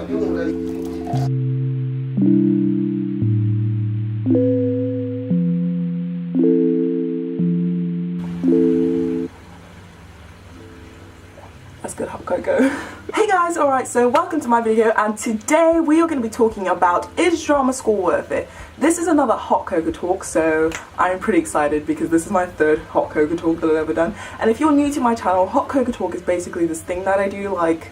That's good hot cocoa. Hey guys, alright, so welcome to my video, and today we are going to be talking about, is drama school worth it? This is another hot cocoa talk, so I'm pretty excited because this is my third hot cocoa talk that I've ever done. And if you're new to my channel, hot cocoa talk is basically this thing that I do like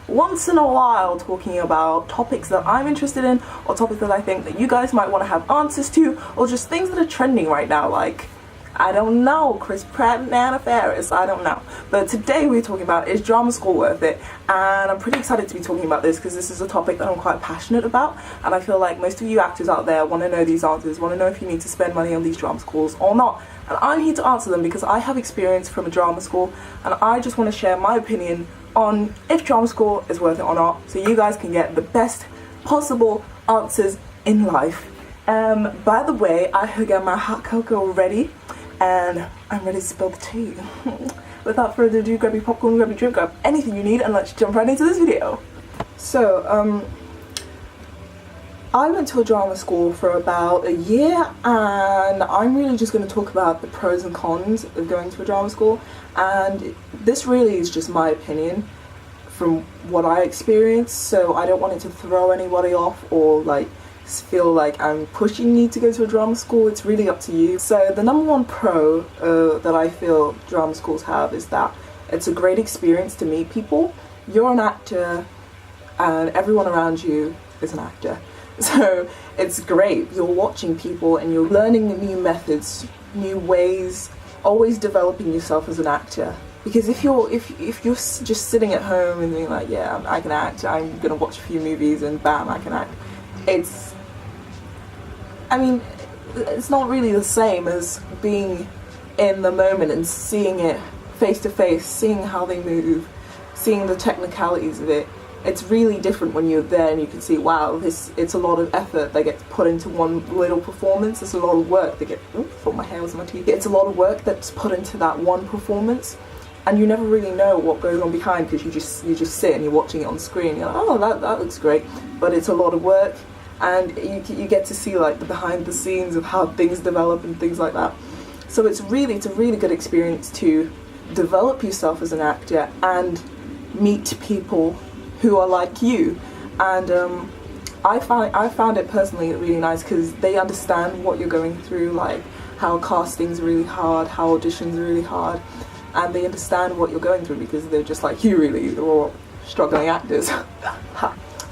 once in a while, talking about topics that I'm interested in, or topics that I think that you guys might want to have answers to, or just things that are trending right now, like, I don't know, Chris Pratt and Anna Faris, I don't know. But today we're talking about, is drama school worth it? And I'm pretty excited to be talking about this because this is a topic that I'm quite passionate about, and I feel like most of you actors out there want to know these answers, want to know if you need to spend money on these drama schools or not. And I'm here to answer them because I have experience from a drama school, and I just want to share my opinion on if drama school is worth it or not, so you guys can get the best possible answers in life. By the way, I have got my hot cocoa ready, and I'm ready to spill the tea. Without further ado, grab your popcorn, grab your drink, grab anything you need, and let's jump right into this video. So, I went to a drama school for about a year, and I'm really just going to talk about the pros and cons of going to a drama school, and this really is just my opinion from what I experienced, so I don't want it to throw anybody off or like feel like I'm pushing you to go to a drama school. It's really up to you. So the number one pro that I feel drama schools have is that it's a great experience to meet people. You're an actor and everyone around you is an actor, so it's great. You're watching people and you're learning new methods, new ways, always developing yourself as an actor. Because if you're just sitting at home and being like, yeah, I can act, I'm gonna watch a few movies and bam, I can act, I mean, it's not really the same as being in the moment and seeing it face to face, seeing how they move, seeing the technicalities of it. It's really different when you're there and you can see, wow, it's a lot of effort that gets put into one little performance. It's a lot of work that thought my hair was on my teeth. It's a lot of work that's put into that one performance, and you never really know what goes on behind because you just sit and you're watching it on screen. You're like, oh, that looks great, but it's a lot of work. And you get to see like the behind the scenes of how things develop and things like that. So it's a really good experience to develop yourself as an actor and meet people who are like you. And I found it personally really nice because they understand what you're going through, like how casting's really hard, how auditions are really hard, and they understand what you're going through because they're just like you, really. They're all struggling actors.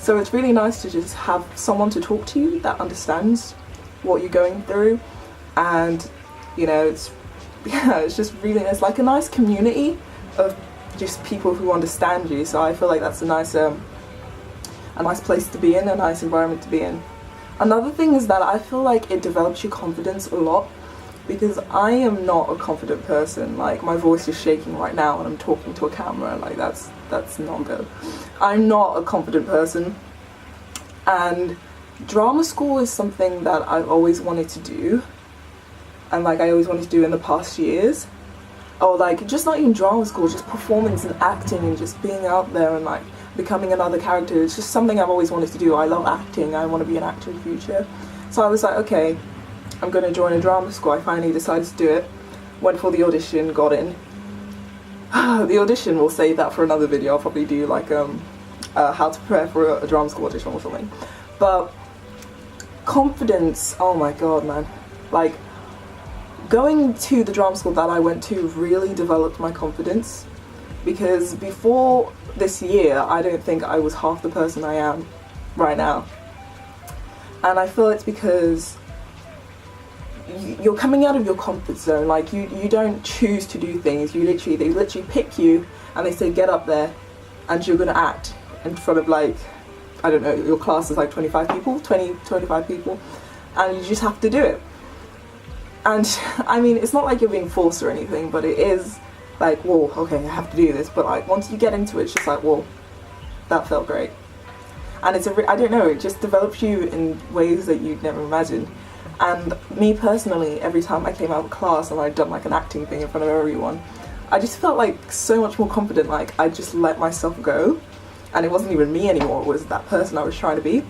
So it's really nice to just have someone to talk to you that understands what you're going through, and you know, it's just really, it's like a nice community of just people who understand you. So I feel like that's a nice place to be in, a nice environment to be in. Another thing is that I feel like it develops your confidence a lot, because I am not a confident person. Like, my voice is shaking right now and I'm talking to a camera, like that's not good. I'm not a confident person, and drama school is something that I've always wanted to do, and like I always wanted to do in the past years. Or like, just not even drama school, just performance and acting and just being out there and like becoming another character. It's just something I've always wanted to do. I love acting, I want to be an actor in the future. So I was like, okay, I'm going to join a drama school. I finally decided to do it, went for the audition, got in. The audition, we'll save that for another video. I'll probably do like how to prepare for a drama school audition or something. But confidence, oh my god, man. Like, going to the drama school that I went to really developed my confidence, because before this year I don't think I was half the person I am right now. And I feel it's because you're coming out of your comfort zone. Like, you don't choose to do things. They literally pick you and they say, get up there and you're gonna act in front of, like, I don't know, your class is like 25 people, 25 people, and you just have to do it. And I mean, it's not like you're being forced or anything, but it is like, whoa, okay, I have to do this. But like, once you get into it, it's just like, whoa, that felt great. And it's I don't know, it just develops you in ways that you'd never imagined. And me personally, every time I came out of class and I'd done like an acting thing in front of everyone, I just felt like so much more confident. Like, I just let myself go. and it wasn't even me anymore, it was that person I was trying to be.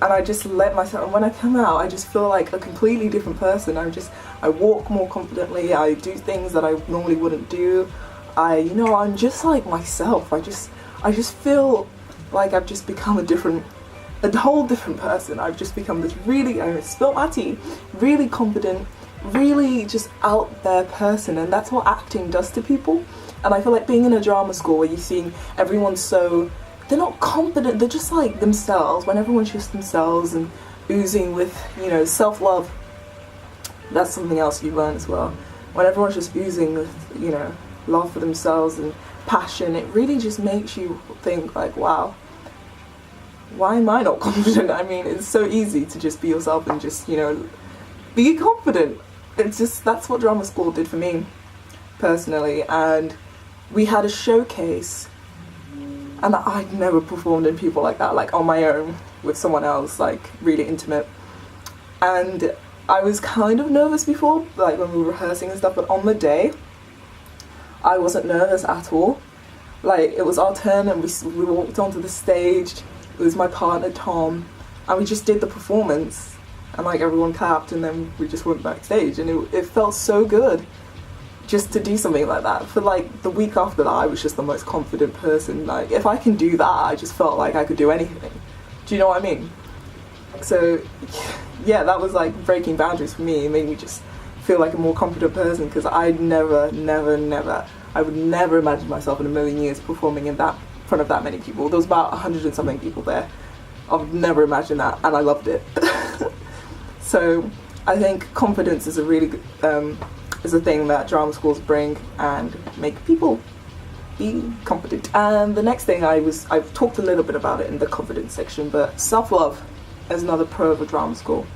And I just let myself, and when I come out, I just feel like a completely different person. I walk more confidently, I do things that I normally wouldn't do. I'm just like myself. I just feel like I've just become a whole different person. I've just become this really, I spilt my tea, really confident, really just out there person, and that's what acting does to people. And I feel like being in a drama school where you're seeing everyone they're not confident, they're just like themselves, when everyone's just themselves and oozing with, self-love. That's something else you learn as well. When everyone's just oozing with, love for themselves and passion, it really just makes you think like, wow, why am I not confident? I mean, it's so easy to just be yourself and just, be confident. It's just, that's what drama school did for me, personally. And we had a showcase, and I'd never performed in people like that, like on my own with someone else, like really intimate. And I was kind of nervous before, like when we were rehearsing and stuff, but on the day, I wasn't nervous at all. Like, it was our turn and we walked onto the stage. It was my partner, Tom, and we just did the performance, and like everyone clapped, and then we just went backstage, and it felt so good just to do something like that. For like the week after that, I was just the most confident person. Like, if I can do that, I just felt like I could do anything. Do you know what I mean? So yeah, that was like breaking boundaries for me. It made me just feel like a more confident person, because I'd never, I would never imagine myself in a million years performing in front of that many people. There was about 100 and something people there. I've never imagined that, and I loved it. So I think confidence is a really good, is a thing that drama schools bring and make people be confident. And the next thing I've talked a little bit about it in the confidence section, but self-love is another pro of a drama school.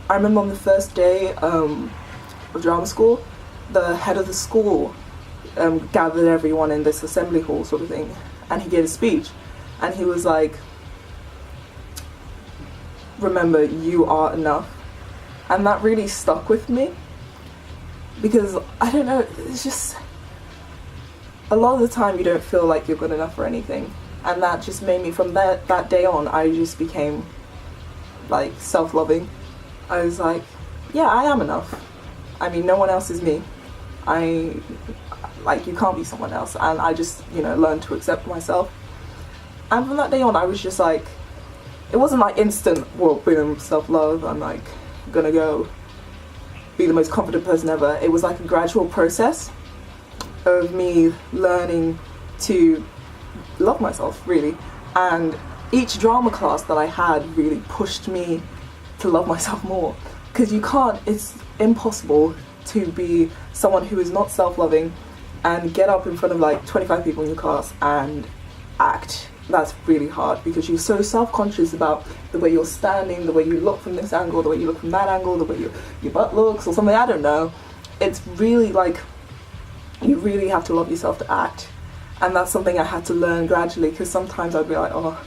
I remember on the first day of drama school, the head of the school gathered everyone in this assembly hall sort of thing, and he gave a speech, and he was like, remember, you are enough. And that really stuck with me, because I don't know, it's just a lot of the time you don't feel like you're good enough for anything, and that just made me, from that day on, I just became like self-loving. I was like, yeah, I am enough. I mean, no one else is me. You can't be someone else. And I just, learned to accept myself. And from that day on, I was just like, it wasn't like instant, well, boom, self-love, I'm like gonna go be the most confident person ever. It was like a gradual process of me learning to love myself, really. And each drama class that I had really pushed me to love myself more, because it's impossible to be someone who is not self-loving and get up in front of like 25 people in your class and act. That's really hard, because you're so self-conscious about the way you're standing, the way you look from this angle, the way you look from that angle, the way your butt looks or something, I don't know. It's really like, you really have to love yourself to act. And that's something I had to learn gradually, because sometimes I'd be like, oh,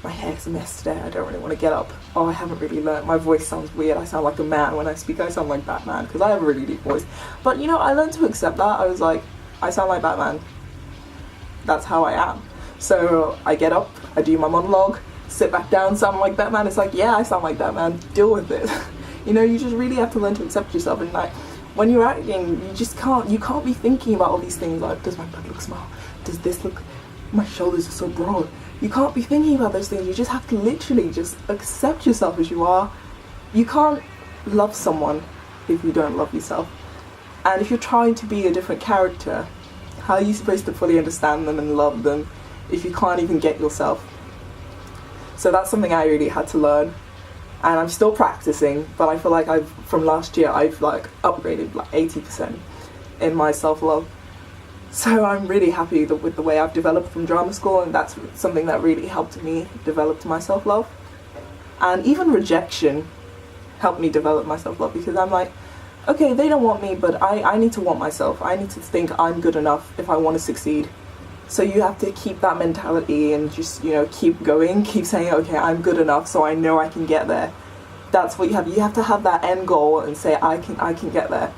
my hair's a mess today, I don't really want to get up. Oh, I haven't really learned, my voice sounds weird, I sound like a man when I speak, I sound like Batman, because I have a really deep voice. But I learned to accept that. I was like, I sound like Batman. That's how I am. So I get up, I do my monologue, sit back down, sound like Batman. It's like, yeah, I sound like Batman, deal with it. You just really have to learn to accept yourself. And like, when you're acting, you can't be thinking about all these things like, does my butt look small? Does this look, my shoulders are so broad. You can't be thinking about those things. You just have to literally just accept yourself as you are. You can't love someone if you don't love yourself. And if you're trying to be a different character, how are you supposed to fully understand them and love them if you can't even get yourself? So that's something I really had to learn, and I'm still practicing, but I feel like from last year I've like upgraded like 80% in my self-love. So I'm really happy with the way I've developed from drama school, and that's something that really helped me develop my self-love. And even rejection helped me develop my self-love, because I'm like, okay, they don't want me, but I need to want myself. I need to think I'm good enough if I want to succeed. So you have to keep that mentality and just, keep going, keep saying, okay, I'm good enough, so I know I can get there. That's what you have. You have to have that end goal and say, I can get there.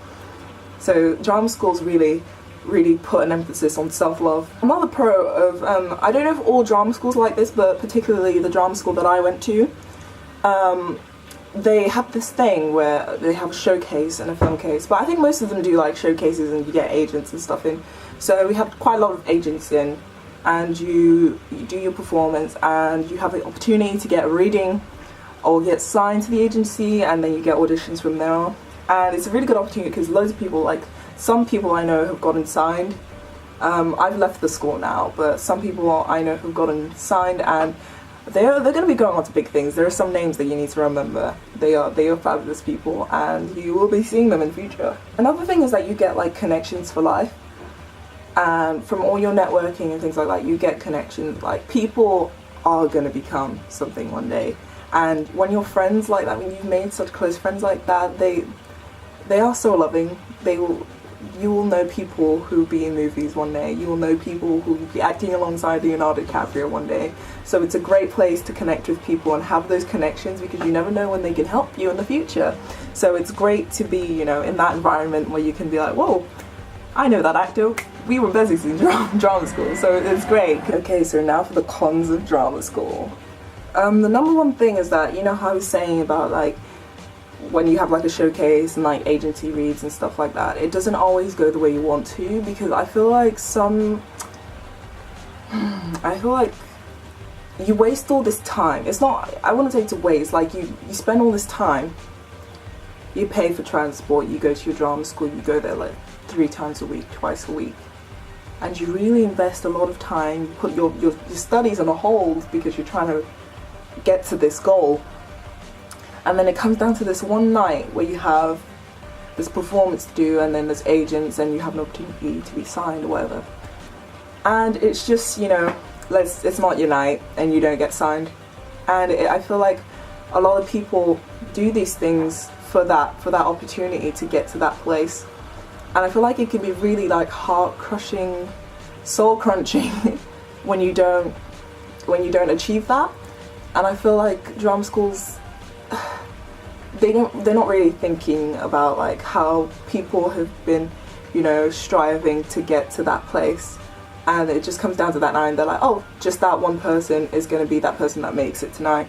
So drama schools really really put an emphasis on self-love. Another pro of, I don't know if all drama schools are like this, but particularly the drama school that I went to, they have this thing where they have a showcase and a film case, but I think most of them do like showcases and you get agents and stuff in. So we had quite a lot of agents in, and you do your performance and you have the opportunity to get a reading or get signed to the agency, and then you get auditions from there. And it's a really good opportunity because loads of people, like some people I know have gotten signed. I've left the school now, but some people I know have gotten signed, and they're going to be going on to big things. There are some names that you need to remember. They are fabulous people, and you will be seeing them in future. Another thing is that you get like connections for life, and from all your networking and things like that, you get connections. Like people are going to become something one day, and when you're friends like that, when you've made such close friends like that, they are so loving. You will know people who will be in movies one day. You will know people who will be acting alongside Leonardo DiCaprio one day. So it's a great place to connect with people and have those connections, because you never know when they can help you in the future. So it's great to be, you know, in that environment where you can be like, whoa, I know that actor. We were besties in drama school, so it's great. Okay, so now for the cons of drama school. The number one thing is that, you know how I was saying about like, when you have like a showcase and like agency reads and stuff like that, it doesn't always go the way you want to, because I feel like you waste all this time. It's not, I wouldn't say it's a waste, like you spend all this time, you pay for transport, you go to your drama school, you go there like 3 times a week, twice a week, and you really invest a lot of time, you put your studies on a hold because you're trying to get to this goal. And then it comes down to this one night where you have this performance to do, and then there's agents, and you have an opportunity to be signed or whatever. And it's just, you know, it's not your night, and you don't get signed. And I feel like a lot of people do these things for that opportunity to get to that place. And I feel like it can be really like heart-crushing, soul-crunching when you don't achieve that. And I feel like drama schools, they're not really thinking about like how people have been, you know, striving to get to that place, and it just comes down to that night, and they're like, oh, just that one person is going to be that person that makes it tonight,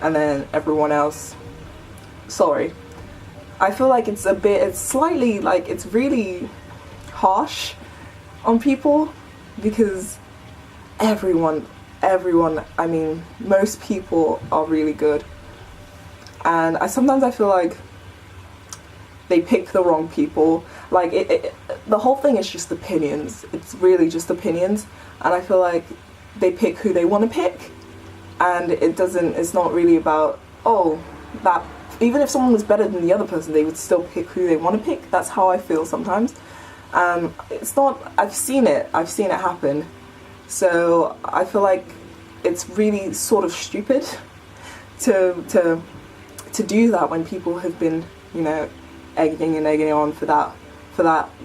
and then everyone else, sorry. I feel like it's slightly like, it's really harsh on people, because everyone, I mean, most people are really good. And sometimes I feel like they pick the wrong people. Like the whole thing is just opinions. It's really just opinions, and I feel like they pick who they want to pick, and it's not really about, oh, that, even if someone was better than the other person, they would still pick who they want to pick. That's how I feel sometimes. It's not, I've seen it happen. So I feel like it's really sort of stupid to do that when people have been, you know, egging on for that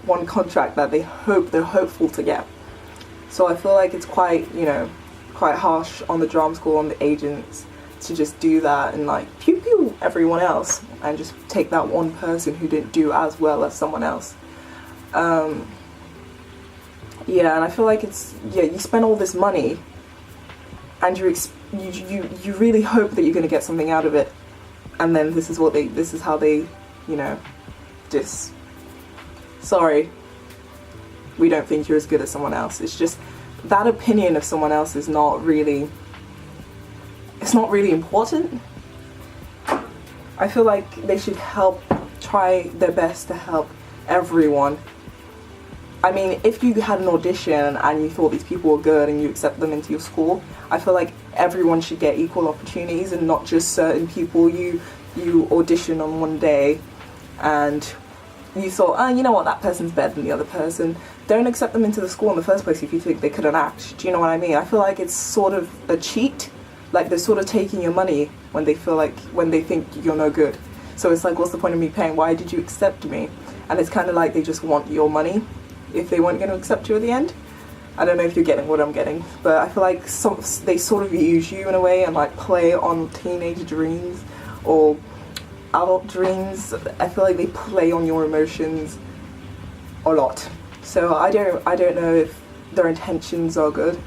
one contract that they're hopeful to get. So I feel like it's quite harsh on the drama school, on the agents, to just do that and like pew pew everyone else and just take that one person who didn't do as well as someone else. Yeah, and I feel like you spend all this money and you really hope that you're going to get something out of it, and then this is how they, you know, just, sorry, we don't think you're as good as someone else. It's just that opinion of someone else is not really important. I feel like they should try their best to help everyone. I mean, if you had an audition and you thought these people were good and you accept them into your school, I feel like everyone should get equal opportunities and not just certain people. You audition on one day and you thought, oh, you know what, that person's better than the other person. Don't accept them into the school in the first place if you think they couldn't act. Do you know what I mean? I feel like it's sort of a cheat. Like they're sort of taking your money when they think you're no good. So it's like, what's the point of me paying? Why did you accept me? And it's kind of like they just want your money if they weren't going to accept you at the end. I don't know if you're getting what I'm getting, but I feel like they sort of use you in a way and like play on teenage dreams or adult dreams. I feel like they play on your emotions a lot. So I don't know if their intentions are good.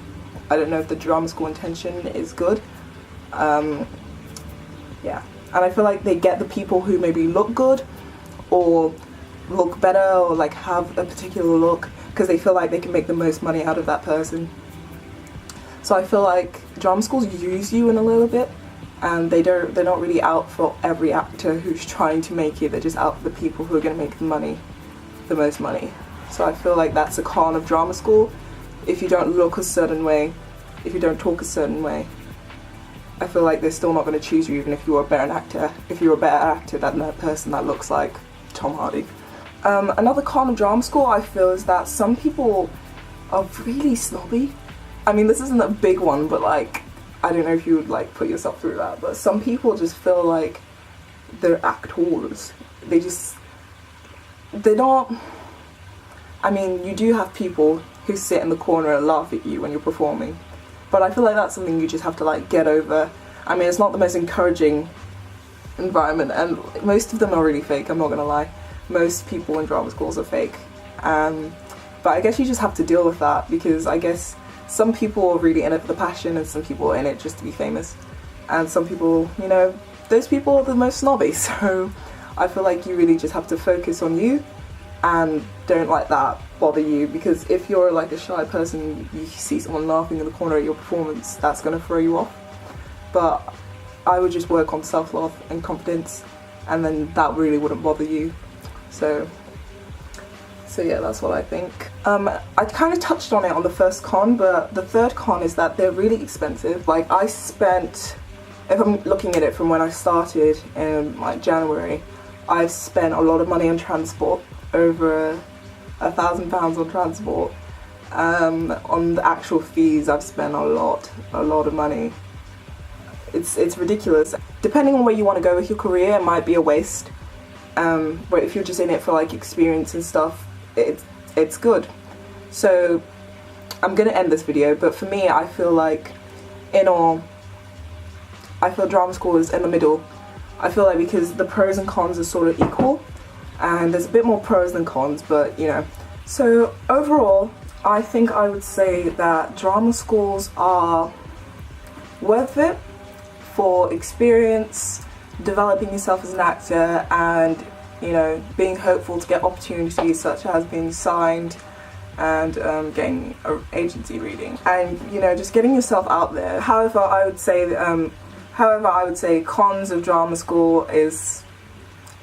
I don't know if the drama school intention is good. Yeah, and I feel like they get the people who maybe look good or look better or like have a particular look because they feel like they can make the most money out of that person. So I feel like drama schools use you in a little bit, and they're not really out for every actor who's trying to make it. They're just out for the people who are going to make the most money. So I feel like that's a con of drama school. If you don't look a certain way, if you don't talk a certain way, I feel like they're still not going to choose you even if you're a better actor. If you're a better actor than that person that looks like Tom Hardy. Another con of drama school I feel is that some people are really snobby. I mean, this isn't a big one, but like, I don't know if you would like put yourself through that, but some people just feel like they're actors. They're not. I mean, you do have people who sit in the corner and laugh at you when you're performing, but I feel like that's something you just have to like get over. I mean, it's not the most encouraging environment, and most of them are really fake, I'm not gonna lie. Most people in drama schools are fake. But I guess you just have to deal with that, because I guess some people are really in it for the passion and some people are in it just to be famous. And some people, you know, those people are the most snobby. So I feel like you really just have to focus on you and don't let that bother you, because if you're like a shy person, you see someone laughing in the corner at your performance, that's going to throw you off. But I would just work on self-love and confidence, and then that really wouldn't bother you. So yeah, that's what I think. I kind of touched on it on the first con, but the third con is that they're really expensive. Like, I spent, if I'm looking at it from when I started in like January, I've spent a lot of money on transport, over £1,000 on transport. On the actual fees, I've spent a lot of money. It's ridiculous. Depending on where you want to go with your career, it might be a waste. But if you're just in it for like experience and stuff, it's good. So I'm gonna end this video, but for me, I feel like I feel drama school is in the middle. I feel like because the pros and cons are sort of equal, and there's a bit more pros than cons, but you know. So overall, I think I would say that drama schools are worth it for experience, developing yourself as an actor, and you know, being hopeful to get opportunities such as being signed and getting an agency reading, and you know, just getting yourself out there. However, I would say cons of drama school is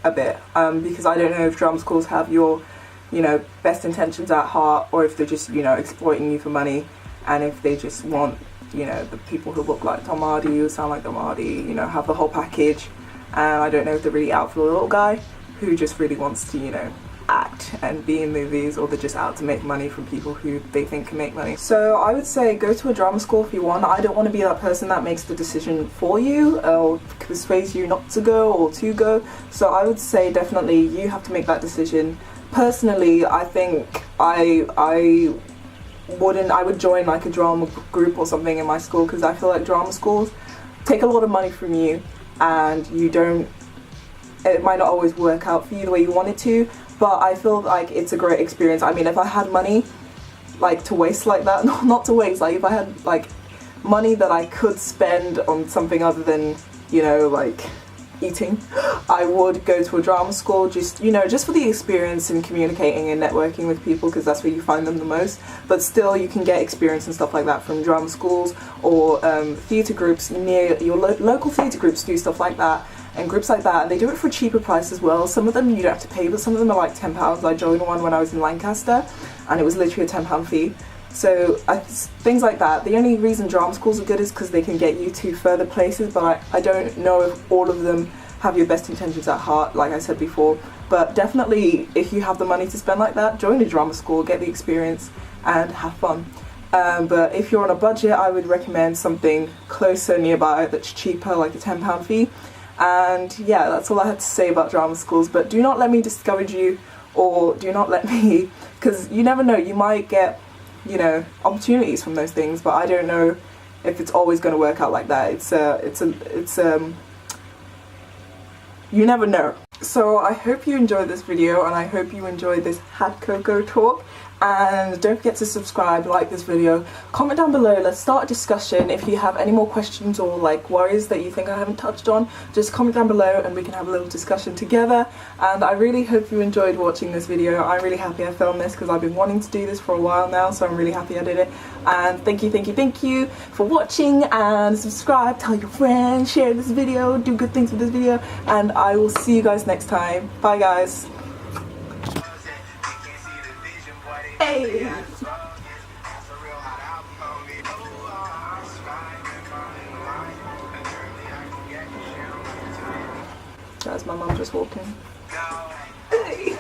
a bit, because I don't know if drama schools have your, you know, best intentions at heart, or if they're just, you know, exploiting you for money, and if they just want, you know, the people who look like Tom Hardy, who sound like Tom Hardy, you know, have the whole package. And I don't know if they're really out for the little guy who just really wants to, you know, act and be in movies, or they're just out to make money from people who they think can make money. So I would say go to a drama school if you want. I don't want to be that person that makes the decision for you or persuades you not to go or to go. So I would say definitely you have to make that decision. Personally, I think I would join like a drama group or something in my school, because I feel like drama schools take a lot of money from you, and it might not always work out for you the way you want it to, but I feel like it's a great experience. I mean, if I had money like to waste like that, not to waste, like if I had like money that I could spend on something other than, you know, like eating, I would go to a drama school, just, you know, just for the experience and communicating and networking with people, because that's where you find them the most. But still, you can get experience and stuff like that from drama schools, or theatre groups near your local theatre groups do stuff like that, and groups like that, and they do it for a cheaper price as well. Some of them you don't have to pay, but some of them are like £10. I joined one when I was in Lancaster, and it was literally a £10 fee. So things like that. The only reason drama schools are good is because they can get you to further places, but I don't know if all of them have your best intentions at heart, like I said before. But definitely, if you have the money to spend like that, join a drama school, get the experience, and have fun. But if you're on a budget, I would recommend something closer nearby that's cheaper, like a £10 fee. And yeah, that's all I had to say about drama schools. But do not let me discourage you, or do not let me, because you never know, you might get, you know, opportunities from those things, but I don't know if it's always going to work out like that. You never know. So I hope you enjoyed this video, and I hope you enjoyed this hot cocoa talk, And don't forget to subscribe, like this video, comment down below, let's start a discussion. If you have any more questions or like worries that you think I haven't touched on, just comment down below and we can have a little discussion together. And I really hope you enjoyed watching this video. I'm really happy I filmed this because I've been wanting to do this for a while now, so I'm really happy I did it. And thank you for watching, and subscribe, tell your friends, share this video, do good things with this video, and I will see you guys next time. Bye guys. Hey. Guys, my mum just walked in. Hey.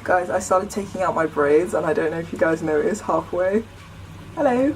Guys, I started taking out my braids and I don't know if you guys noticed halfway. Hello.